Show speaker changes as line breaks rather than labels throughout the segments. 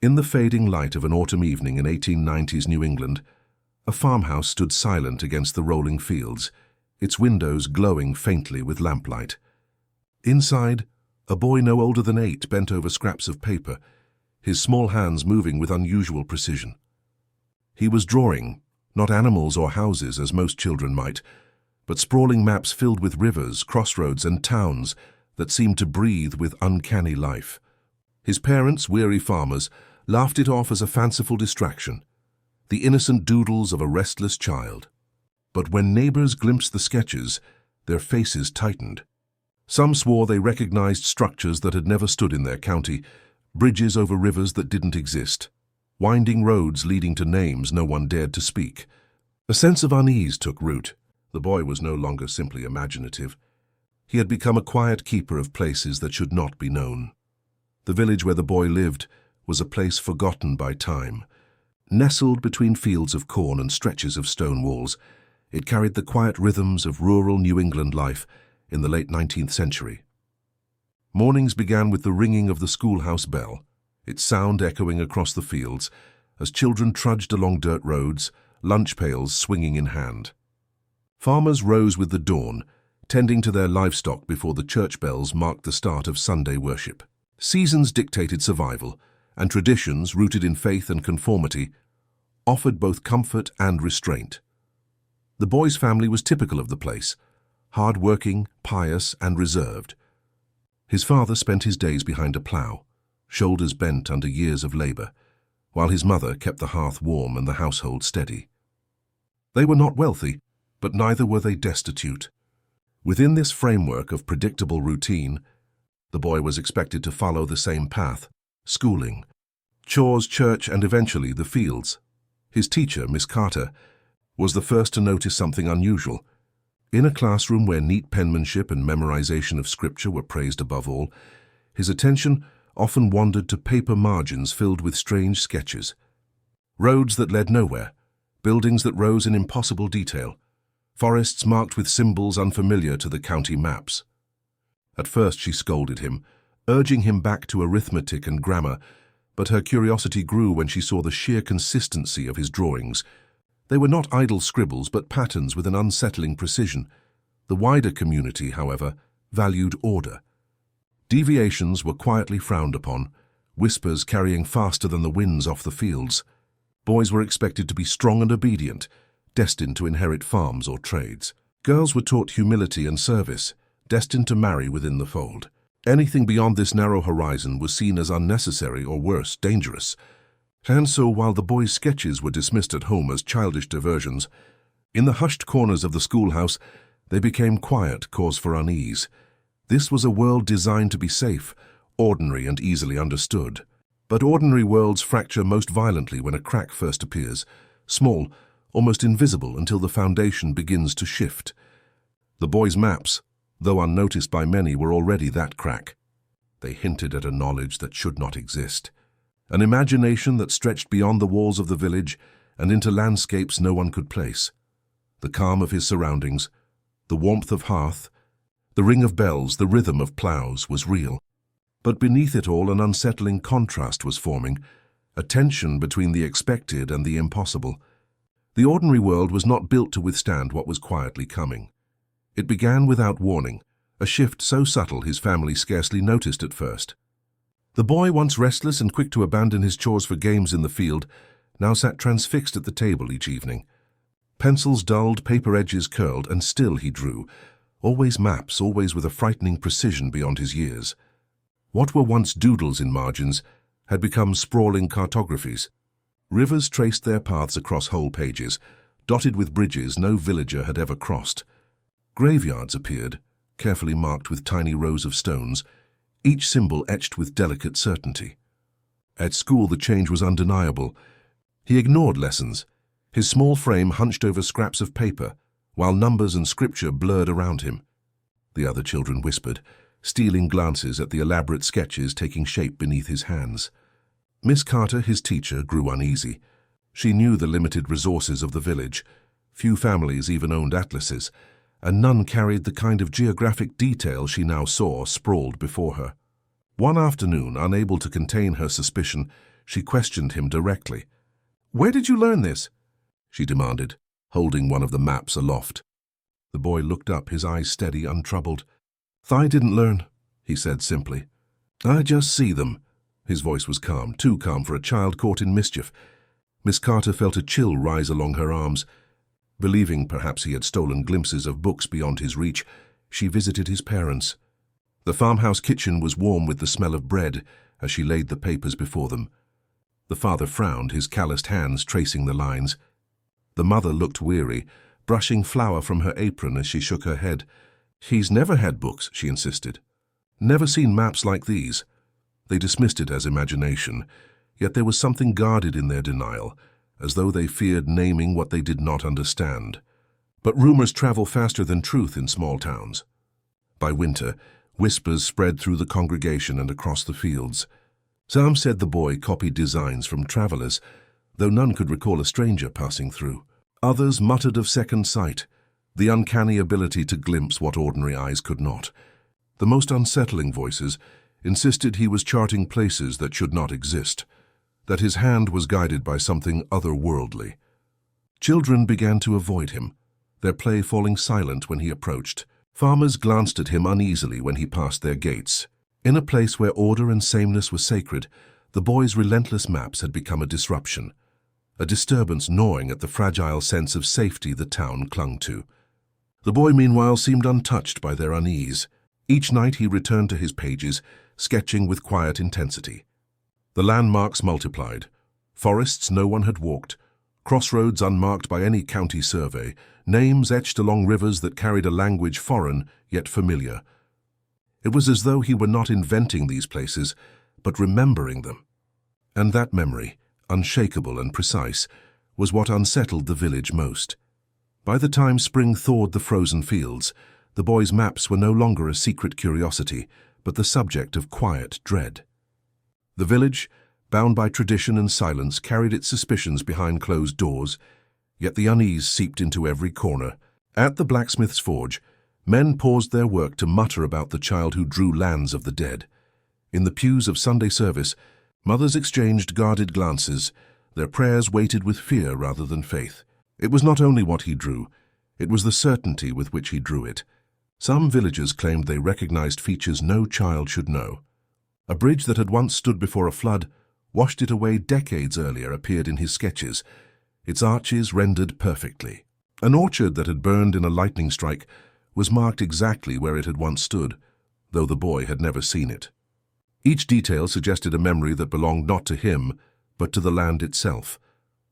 In the fading light of an autumn evening in 1890s New England, a farmhouse stood silent against the rolling fields, its windows glowing faintly with lamplight. Inside, a boy no older than 8 bent over scraps of paper, his small hands moving with unusual precision. He was drawing, not animals or houses as most children might, but sprawling maps filled with rivers, crossroads, and towns that seemed to breathe with uncanny life. His parents, weary farmers, laughed it off as a fanciful distraction, the innocent doodles of a restless child. But when neighbors glimpsed the sketches, their faces tightened. Some swore they recognized structures that had never stood in their county, bridges over rivers that didn't exist, winding roads leading to names no one dared to speak. A sense of unease took root. The boy was no longer simply imaginative. He had become a quiet keeper of places that should not be known. The village where the boy lived was a place forgotten by time. Nestled between fields of corn and stretches of stone walls, it carried the quiet rhythms of rural New England life in the late 19th century. Mornings began with the ringing of the schoolhouse bell, its sound echoing across the fields as children trudged along dirt roads, lunch pails swinging in hand. Farmers rose with the dawn, tending to their livestock before the church bells marked the start of Sunday worship. Seasons dictated survival, and traditions, rooted in faith and conformity, offered both comfort and restraint. The boy's family was typical of the place, hard-working, pious, and reserved. His father spent his days behind a plough, shoulders bent under years of labor, while his mother kept the hearth warm and the household steady. They were not wealthy, but neither were they destitute. Within this framework of predictable routine, the boy was expected to follow the same path: schooling, chores, church, and eventually the fields. His teacher, Miss Carter, was the first to notice something unusual. In a classroom where neat penmanship and memorization of scripture were praised above all, his attention often wandered to paper margins filled with strange sketches. Roads that led nowhere, buildings that rose in impossible detail, forests marked with symbols unfamiliar to the county maps. At first she scolded him, urging him back to arithmetic and grammar, but her curiosity grew when she saw the sheer consistency of his drawings. They were not idle scribbles, but patterns with an unsettling precision. The wider community, however, valued order. Deviations were quietly frowned upon, whispers carrying faster than the winds off the fields. Boys were expected to be strong and obedient, destined to inherit farms or trades. Girls were taught humility and service, destined to marry within the fold. Anything beyond this narrow horizon was seen as unnecessary or worse, dangerous. And so, while the boys' sketches were dismissed at home as childish diversions, in the hushed corners of the schoolhouse they became quiet cause for unease. This was a world designed to be safe, ordinary and easily understood. But ordinary worlds fracture most violently when a crack first appears, small, almost invisible until the foundation begins to shift. The boys' maps, though unnoticed by many, were already that crack. They hinted at a knowledge that should not exist, an imagination that stretched beyond the walls of the village and into landscapes no one could place. The calm of his surroundings, the warmth of hearth, the ring of bells, the rhythm of ploughs was real. But beneath it all an unsettling contrast was forming, a tension between the expected and the impossible. The ordinary world was not built to withstand what was quietly coming. It began without warning, a shift so subtle his family scarcely noticed at first. The boy, once restless and quick to abandon his chores for games in the field, now sat transfixed at the table each evening. Pencils dulled, paper edges curled, and still he drew, always maps, always with a frightening precision beyond his years. What were once doodles in margins had become sprawling cartographies. Rivers traced their paths across whole pages, dotted with bridges no villager had ever crossed. Graveyards appeared, carefully marked with tiny rows of stones, each symbol etched with delicate certainty. At school the change was undeniable. He ignored lessons, his small frame hunched over scraps of paper, while numbers and scripture blurred around him. The other children whispered, stealing glances at the elaborate sketches taking shape beneath his hands. Miss Carter, his teacher, grew uneasy. She knew the limited resources of the village. Few families even owned atlases, and none carried the kind of geographic detail she now saw sprawled before her. One afternoon, unable to contain her suspicion, she questioned him directly. "Where did you learn this?" she demanded, holding one of the maps aloft. The boy looked up, his eyes steady, untroubled. "I didn't learn," he said simply. "I just see them." His voice was calm, too calm for a child caught in mischief. Miss Carter felt a chill rise along her arms. Believing perhaps he had stolen glimpses of books beyond his reach, she visited his parents. The farmhouse kitchen was warm with the smell of bread as she laid the papers before them. The father frowned, his calloused hands tracing the lines. The mother looked weary, brushing flour from her apron as she shook her head. "He's never had books," she insisted. "Never seen maps like these." They dismissed it as imagination, yet there was something guarded in their denial, as though they feared naming what they did not understand. But rumors travel faster than truth in small towns. By winter, whispers spread through the congregation and across the fields. Some said the boy copied designs from travelers, though none could recall a stranger passing through. Others muttered of second sight, the uncanny ability to glimpse what ordinary eyes could not. The most unsettling voices insisted he was charting places that should not exist, that his hand was guided by something otherworldly. Children began to avoid him, their play falling silent when he approached. Farmers glanced at him uneasily when he passed their gates. In a place where order and sameness were sacred, the boy's relentless maps had become a disruption, a disturbance gnawing at the fragile sense of safety the town clung to. The boy, meanwhile, seemed untouched by their unease. Each night he returned to his pages, sketching with quiet intensity. The landmarks multiplied. Forests no one had walked, crossroads unmarked by any county survey, names etched along rivers that carried a language foreign yet familiar. It was as though he were not inventing these places, but remembering them. And that memory, unshakable and precise, was what unsettled the village most. By the time spring thawed the frozen fields, the boy's maps were no longer a secret curiosity, but the subject of quiet dread. The village, bound by tradition and silence, carried its suspicions behind closed doors, yet the unease seeped into every corner. At the blacksmith's forge, men paused their work to mutter about the child who drew lands of the dead. In the pews of Sunday service, mothers exchanged guarded glances, their prayers weighted with fear rather than faith. It was not only what he drew, it was the certainty with which he drew it. Some villagers claimed they recognized features no child should know. A bridge that had once stood before a flood, washed it away decades earlier, appeared in his sketches, its arches rendered perfectly. An orchard that had burned in a lightning strike was marked exactly where it had once stood, though the boy had never seen it. Each detail suggested a memory that belonged not to him, but to the land itself,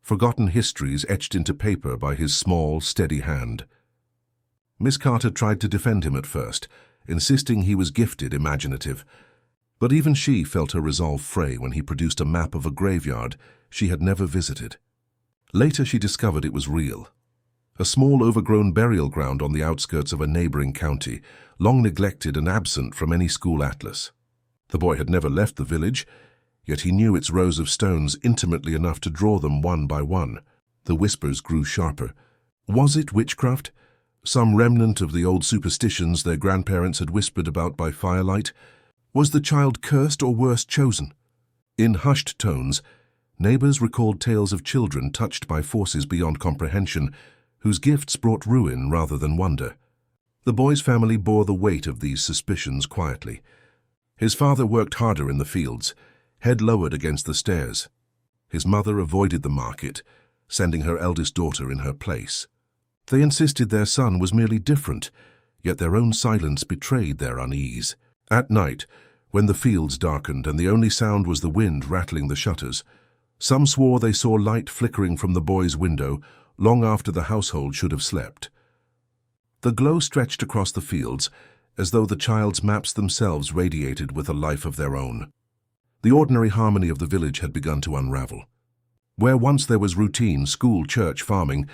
forgotten histories etched into paper by his small, steady hand. Miss Carter tried to defend him at first, insisting he was gifted, imaginative. But even she felt her resolve fray when he produced a map of a graveyard she had never visited. Later she discovered it was real. A small overgrown burial ground on the outskirts of a neighboring county, long neglected and absent from any school atlas. The boy had never left the village, yet he knew its rows of stones intimately enough to draw them one by one. The whispers grew sharper. Was it witchcraft? Some remnant of the old superstitions their grandparents had whispered about by firelight? Was the child cursed or worse, chosen? In hushed tones, neighbors recalled tales of children touched by forces beyond comprehension, whose gifts brought ruin rather than wonder. The boy's family bore the weight of these suspicions quietly. His father worked harder in the fields, head lowered against the stairs. His mother avoided the market, sending her eldest daughter in her place. They insisted their son was merely different, yet their own silence betrayed their unease. At night, when the fields darkened and the only sound was the wind rattling the shutters, some swore they saw light flickering from the boy's window long after the household should have slept. The glow stretched across the fields, as though the child's maps themselves radiated with a life of their own. The ordinary harmony of the village had begun to unravel. Where once there was routine, school, church, farming,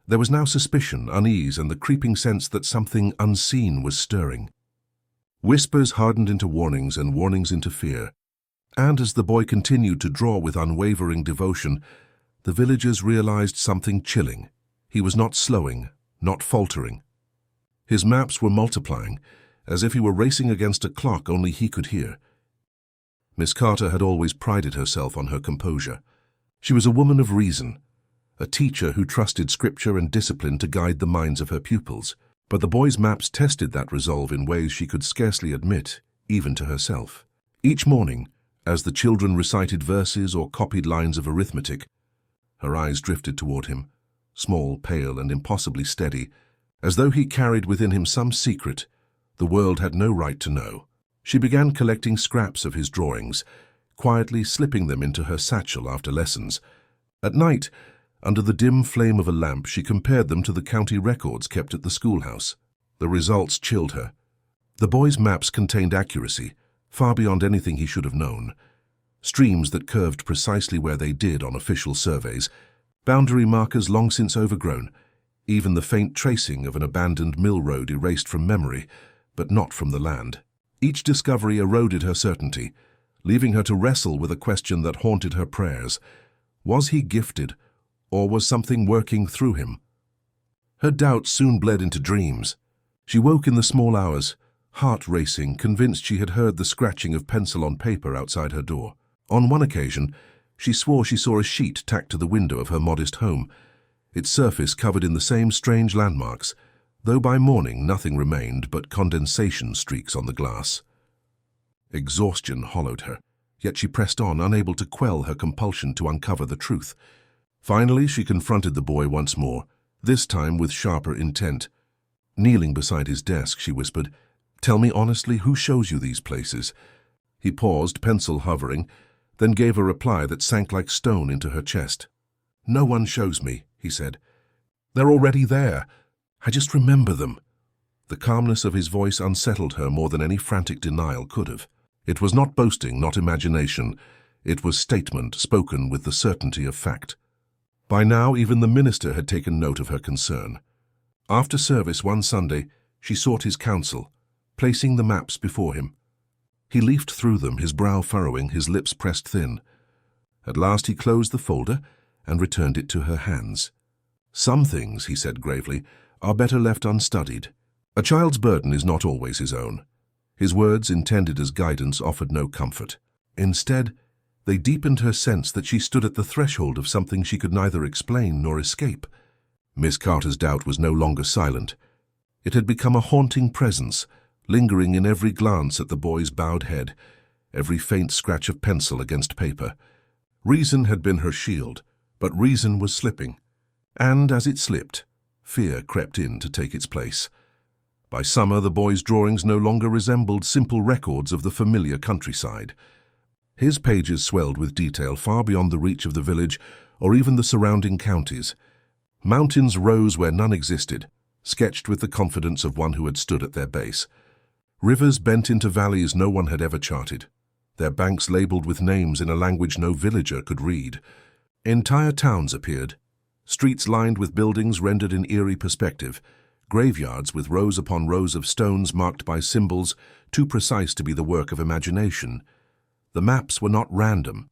there was now suspicion, unease, and the creeping sense that something unseen was stirring. Whispers hardened into warnings and warnings into fear. And as the boy continued to draw with unwavering devotion, the villagers realized something chilling. He was not slowing, not faltering. His maps were multiplying, as if he were racing against a clock only he could hear. Miss Carter had always prided herself on her composure. She was a woman of reason, a teacher who trusted scripture and discipline to guide the minds of her pupils. But the boys' maps tested that resolve in ways she could scarcely admit, even to herself. Each morning, as the children recited verses or copied lines of arithmetic, her eyes drifted toward him, small, pale, and impossibly steady, as though he carried within him some secret the world had no right to know. She began collecting scraps of his drawings, quietly slipping them into her satchel after lessons. At night, under the dim flame of a lamp, she compared them to the county records kept at the schoolhouse. The results chilled her. The boy's maps contained accuracy, far beyond anything he should have known. Streams that curved precisely where they did on official surveys, boundary markers long since overgrown, even the faint tracing of an abandoned mill road erased from memory, but not from the land. Each discovery eroded her certainty, leaving her to wrestle with a question that haunted her prayers. Was he gifted, or was something working through him? Her doubts soon bled into dreams. She woke in the small hours, heart racing, convinced she had heard the scratching of pencil on paper outside her door. On one occasion, she swore she saw a sheet tacked to the window of her modest home, its surface covered in the same strange landmarks, though by morning nothing remained but condensation streaks on the glass. Exhaustion hollowed her, yet she pressed on, unable to quell her compulsion to uncover the truth. Finally, she confronted the boy once more, this time with sharper intent. Kneeling beside his desk, she whispered, "Tell me honestly, who shows you these places?" He paused, pencil hovering, then gave a reply that sank like stone into her chest. "No one shows me," he said. "They're already there. I just remember them." The calmness of his voice unsettled her more than any frantic denial could have. It was not boasting, not imagination. It was statement spoken with the certainty of fact. By now, even the minister had taken note of her concern. After service one Sunday, she sought his counsel, placing the maps before him. He leafed through them, his brow furrowing, his lips pressed thin. At last he closed the folder and returned it to her hands. "Some things," he said gravely, "are better left unstudied. A child's burden is not always his own." His words, intended as guidance, offered no comfort. Instead, they deepened her sense that she stood at the threshold of something she could neither explain nor escape. Miss Carter's doubt was no longer silent. It had become a haunting presence, lingering in every glance at the boy's bowed head, every faint scratch of pencil against paper. Reason had been her shield, but reason was slipping. And as it slipped, fear crept in to take its place. By summer, the boy's drawings no longer resembled simple records of the familiar countryside. His pages swelled with detail far beyond the reach of the village or even the surrounding counties. Mountains rose where none existed, sketched with the confidence of one who had stood at their base. Rivers bent into valleys no one had ever charted, their banks labeled with names in a language no villager could read. Entire towns appeared, streets lined with buildings rendered in eerie perspective, graveyards with rows upon rows of stones marked by symbols too precise to be the work of imagination. The maps were not random.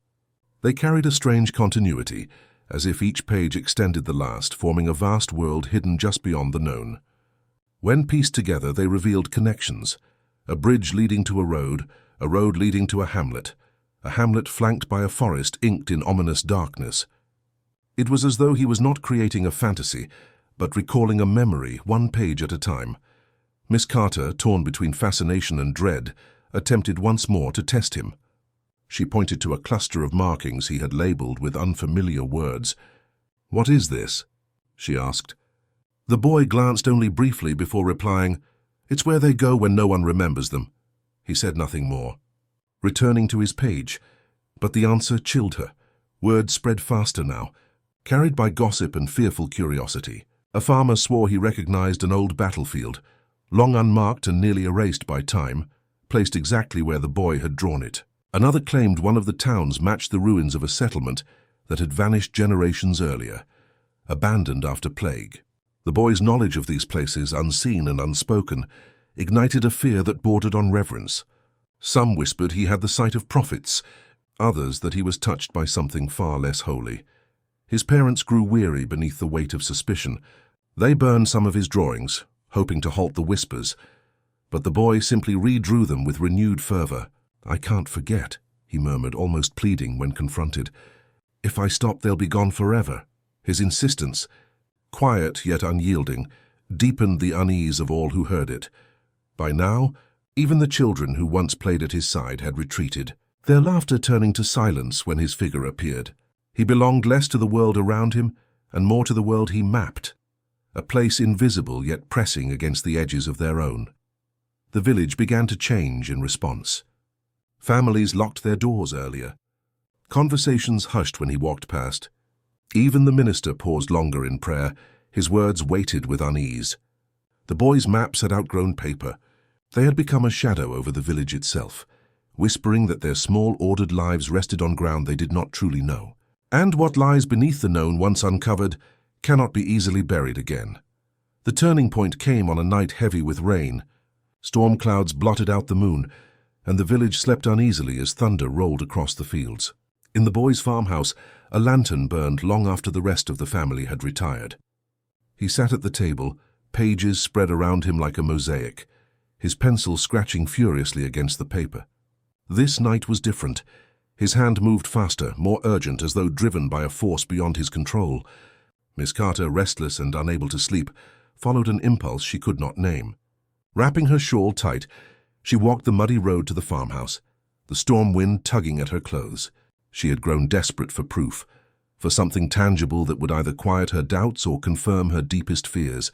They carried a strange continuity, as if each page extended the last, forming a vast world hidden just beyond the known. When pieced together, they revealed connections: a bridge leading to a road leading to a hamlet flanked by a forest inked in ominous darkness. It was as though he was not creating a fantasy, but recalling a memory, one page at a time. Miss Carter, torn between fascination and dread, attempted once more to test him. She pointed to a cluster of markings he had labeled with unfamiliar words. "What is this?" she asked. The boy glanced only briefly before replying, "It's where they go when no one remembers them." He said nothing more, returning to his page, but the answer chilled her. Words spread faster now, carried by gossip and fearful curiosity. A farmer swore he recognized an old battlefield, long unmarked and nearly erased by time, placed exactly where the boy had drawn it. Another claimed one of the towns matched the ruins of a settlement that had vanished generations earlier, abandoned after plague. The boy's knowledge of these places, unseen and unspoken, ignited a fear that bordered on reverence. Some whispered he had the sight of prophets, others that he was touched by something far less holy. His parents grew weary beneath the weight of suspicion. They burned some of his drawings, hoping to halt the whispers, but the boy simply redrew them with renewed fervor. "I can't forget," he murmured, almost pleading when confronted. "If I stop, they'll be gone forever." His insistence, quiet yet unyielding, deepened the unease of all who heard it. By now, even the children who once played at his side had retreated, their laughter turning to silence when his figure appeared. He belonged less to the world around him and more to the world he mapped, a place invisible yet pressing against the edges of their own. The village began to change in response. Families locked their doors earlier. Conversations hushed when he walked past. Even the minister paused longer in prayer, his words weighted with unease. The boys' maps had outgrown paper. They had become a shadow over the village itself, whispering that their small, ordered lives rested on ground they did not truly know. And what lies beneath the known, once uncovered, cannot be easily buried again. The turning point came on a night heavy with rain. Storm clouds blotted out the moon, and the village slept uneasily as thunder rolled across the fields. In the boy's farmhouse, a lantern burned long after the rest of the family had retired. He sat at the table, pages spread around him like a mosaic, his pencil scratching furiously against the paper. This night was different. His hand moved faster, more urgent, as though driven by a force beyond his control. Miss Carter, restless and unable to sleep, followed an impulse she could not name. Wrapping her shawl tight, she walked the muddy road to the farmhouse, the storm wind tugging at her clothes. She had grown desperate for proof, for something tangible that would either quiet her doubts or confirm her deepest fears.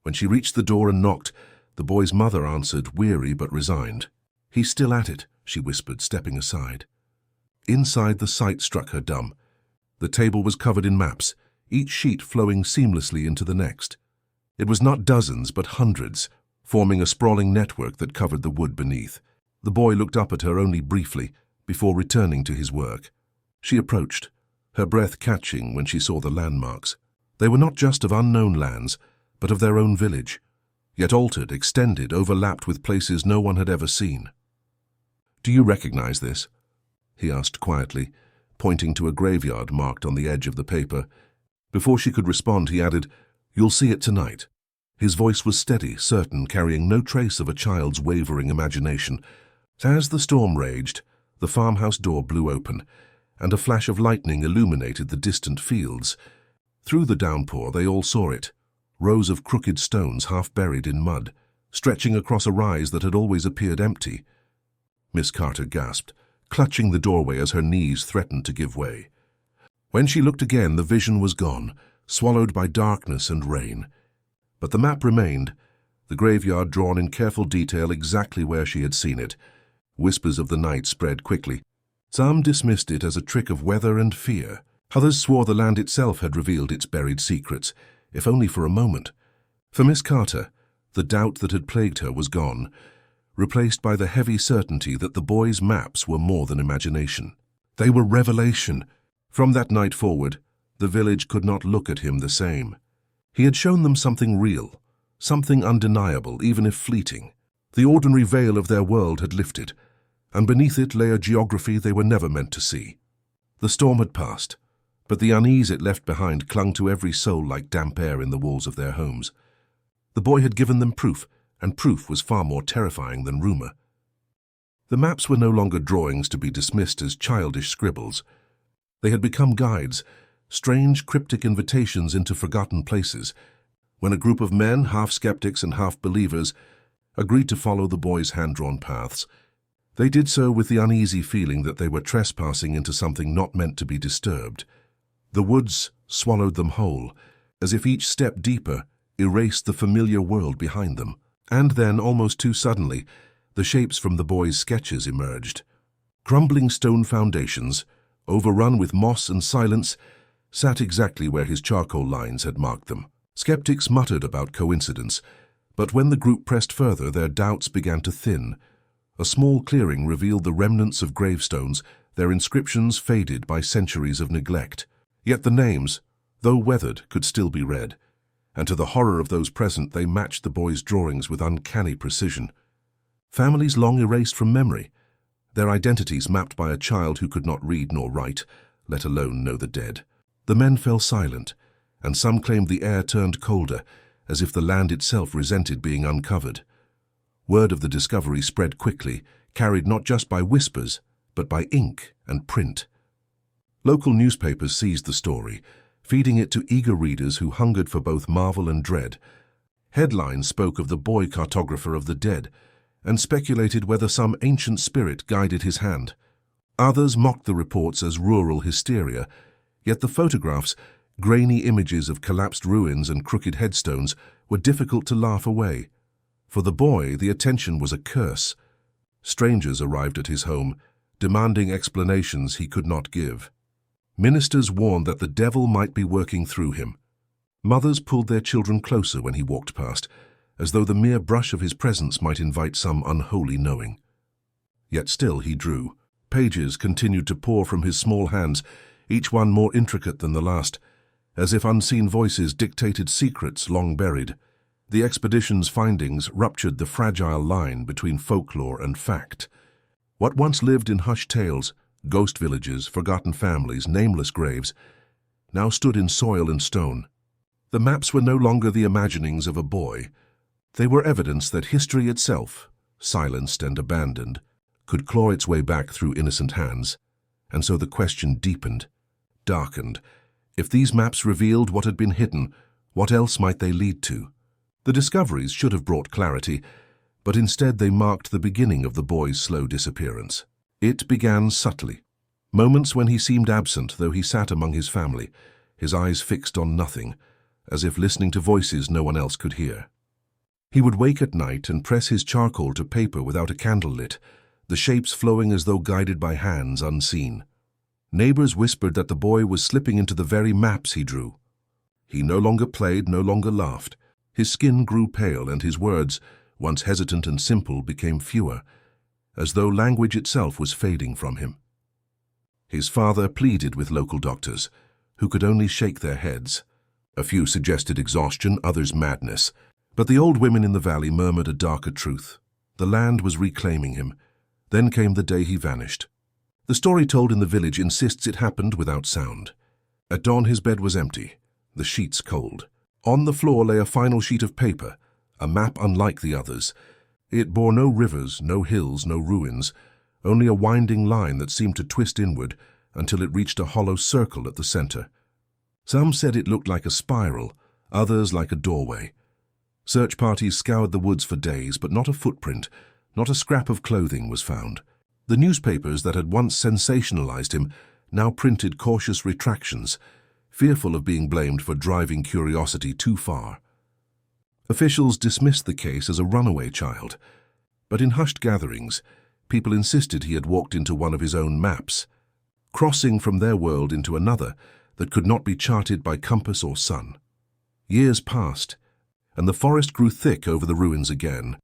When she reached the door and knocked, the boy's mother answered, weary but resigned. "He's still at it," she whispered, stepping aside. Inside, the sight struck her dumb. The table was covered in maps, each sheet flowing seamlessly into the next. It was not dozens, but hundreds, forming a sprawling network that covered the wood beneath. The boy looked up at her only briefly, before returning to his work. She approached, her breath catching when she saw the landmarks. They were not just of unknown lands, but of their own village, yet altered, extended, overlapped with places no one had ever seen. "Do you recognize this?" he asked quietly, pointing to a graveyard marked on the edge of the paper. Before she could respond, he added, "You'll see it tonight." His voice was steady, certain, carrying no trace of a child's wavering imagination. As the storm raged, the farmhouse door blew open, and a flash of lightning illuminated the distant fields. Through the downpour, they all saw it, rows of crooked stones half buried in mud, stretching across a rise that had always appeared empty. Miss Carter gasped, clutching the doorway as her knees threatened to give way. When she looked again, the vision was gone, swallowed by darkness and rain. But the map remained, the graveyard drawn in careful detail exactly where she had seen it. Whispers of the night spread quickly. Some dismissed it as a trick of weather and fear. Others swore the land itself had revealed its buried secrets, if only for a moment. For Miss Carter, the doubt that had plagued her was gone, replaced by the heavy certainty that the boy's maps were more than imagination. They were revelation. From that night forward, the village could not look at him the same. He had shown them something real, something undeniable, even if fleeting. The ordinary veil of their world had lifted, and beneath it lay a geography they were never meant to see. The storm had passed, but the unease it left behind clung to every soul like damp air in the walls of their homes. The boy had given them proof, and proof was far more terrifying than rumor. The maps were no longer drawings to be dismissed as childish scribbles. They had become guides, strange cryptic invitations into forgotten places. When a group of men, half skeptics and half believers, agreed to follow the boy's hand-drawn paths, they did so with the uneasy feeling that they were trespassing into something not meant to be disturbed. The woods swallowed them whole, as if each step deeper erased the familiar world behind them. And then, almost too suddenly, the shapes from the boy's sketches emerged. Crumbling stone foundations, overrun with moss and silence, sat exactly where his charcoal lines had marked them. Skeptics muttered about coincidence, but when the group pressed further, their doubts began to thin. A small clearing revealed the remnants of gravestones, their inscriptions faded by centuries of neglect. Yet the names, though weathered, could still be read, and to the horror of those present they matched the boy's drawings with uncanny precision. Families long erased from memory, their identities mapped by a child who could not read nor write, let alone know the dead. The men fell silent, and some claimed the air turned colder, as if the land itself resented being uncovered. Word of the discovery spread quickly, carried not just by whispers, but by ink and print. Local newspapers seized the story, feeding it to eager readers who hungered for both marvel and dread. Headlines spoke of the boy cartographer of the dead and speculated whether some ancient spirit guided his hand. Others mocked the reports as rural hysteria, yet the photographs, grainy images of collapsed ruins and crooked headstones, were difficult to laugh away. For the boy, the attention was a curse. Strangers arrived at his home, demanding explanations he could not give. Ministers warned that the devil might be working through him. Mothers pulled their children closer when he walked past, as though the mere brush of his presence might invite some unholy knowing. Yet still he drew. Pages continued to pour from his small hands, each one more intricate than the last, as if unseen voices dictated secrets long buried. The expedition's findings ruptured the fragile line between folklore and fact. What once lived in hushed tales, ghost villages, forgotten families, nameless graves, now stood in soil and stone. The maps were no longer the imaginings of a boy. They were evidence that history itself, silenced and abandoned, could claw its way back through innocent hands. And so the question deepened, darkened. If these maps revealed what had been hidden, what else might they lead to? The discoveries should have brought clarity, but instead they marked the beginning of the boy's slow disappearance. It began subtly. Moments when he seemed absent, though he sat among his family, his eyes fixed on nothing, as if listening to voices no one else could hear. He would wake at night and press his charcoal to paper without a candle lit, the shapes flowing as though guided by hands unseen. Neighbors whispered that the boy was slipping into the very maps he drew. He no longer played, no longer laughed. His skin grew pale and his words, once hesitant and simple, became fewer, as though language itself was fading from him. His father pleaded with local doctors, who could only shake their heads. A few suggested exhaustion, others madness. But the old women in the valley murmured a darker truth. The land was reclaiming him. Then came the day he vanished. The story told in the village insists it happened without sound. At dawn his bed was empty, the sheets cold. On the floor lay a final sheet of paper, a map unlike the others. It bore no rivers, no hills, no ruins, only a winding line that seemed to twist inward until it reached a hollow circle at the center. Some said it looked like a spiral, others like a doorway. Search parties scoured the woods for days, but not a footprint, not a scrap of clothing was found. The newspapers that had once sensationalized him now printed cautious retractions, fearful of being blamed for driving curiosity too far. Officials dismissed the case as a runaway child, but in hushed gatherings, people insisted he had walked into one of his own maps, crossing from their world into another that could not be charted by compass or sun. Years passed, and the forest grew thick over the ruins again.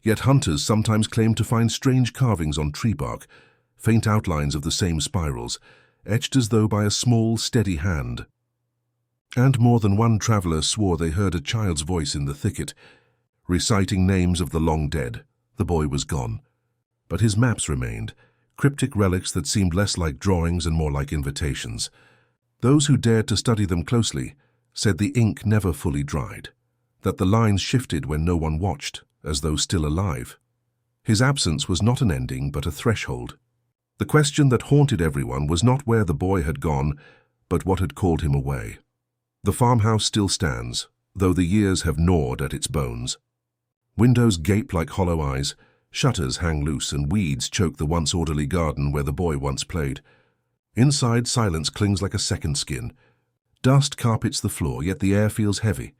Yet hunters sometimes claimed to find strange carvings on tree bark, faint outlines of the same spirals, etched as though by a small, steady hand. And more than one traveler swore they heard a child's voice in the thicket, reciting names of the long dead. The boy was gone, but his maps remained, cryptic relics that seemed less like drawings and more like invitations. Those who dared to study them closely said the ink never fully dried, that the lines shifted when no one watched, as though still alive. His absence was not an ending, but a threshold. The question that haunted everyone was not where the boy had gone, but what had called him away. The farmhouse still stands, though the years have gnawed at its bones. Windows gape like hollow eyes, shutters hang loose, and weeds choke the once orderly garden where the boy once played. Inside, silence clings like a second skin. Dust carpets the floor, yet the air feels heavy,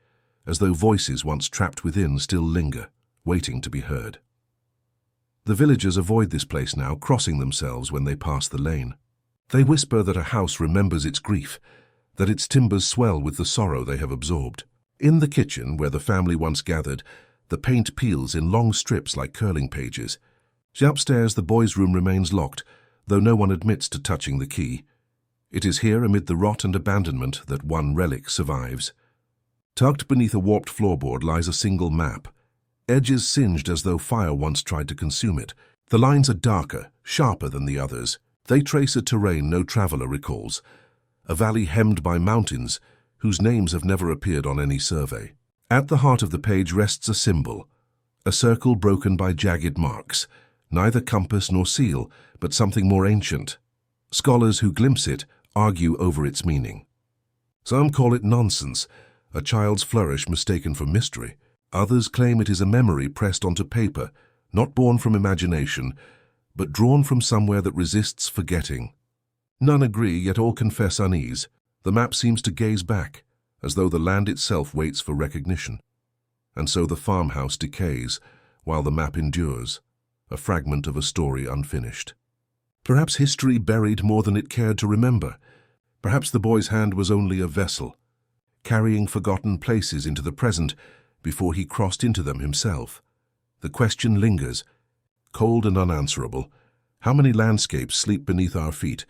as though voices once trapped within still linger, waiting to be heard. The villagers avoid this place now, crossing themselves when they pass the lane. They whisper that a house remembers its grief, that its timbers swell with the sorrow they have absorbed. In the kitchen, where the family once gathered, the paint peels in long strips like curling pages. Upstairs, the boy's room remains locked, though no one admits to touching the key. It is here, amid the rot and abandonment, that one relic survives. Tucked beneath a warped floorboard lies a single map, edges singed as though fire once tried to consume it. The lines are darker, sharper than the others. They trace a terrain no traveler recalls, a valley hemmed by mountains whose names have never appeared on any survey. At the heart of the page rests a symbol, a circle broken by jagged marks, Neither compass nor seal, but something more ancient. Scholars who glimpse it argue over its meaning. Some call it nonsense, a child's flourish mistaken for mystery. Others claim it is a memory pressed onto paper, not born from imagination, but drawn from somewhere that resists forgetting. None agree, yet all confess unease. The map seems to gaze back, as though the land itself waits for recognition. And so the farmhouse decays, while the map endures, a fragment of a story unfinished. Perhaps history buried more than it cared to remember. Perhaps the boy's hand was only a vessel, carrying forgotten places into the present before he crossed into them himself. The question lingers, cold and unanswerable. How many landscapes sleep beneath our feet,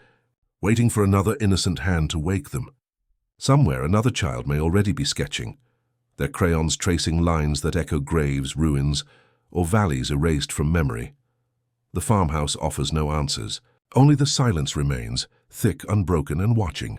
waiting for another innocent hand to wake them? Somewhere another child may already be sketching, their crayons tracing lines that echo graves, ruins, or valleys erased from memory. The farmhouse offers no answers. Only the silence remains, thick, unbroken, and watching.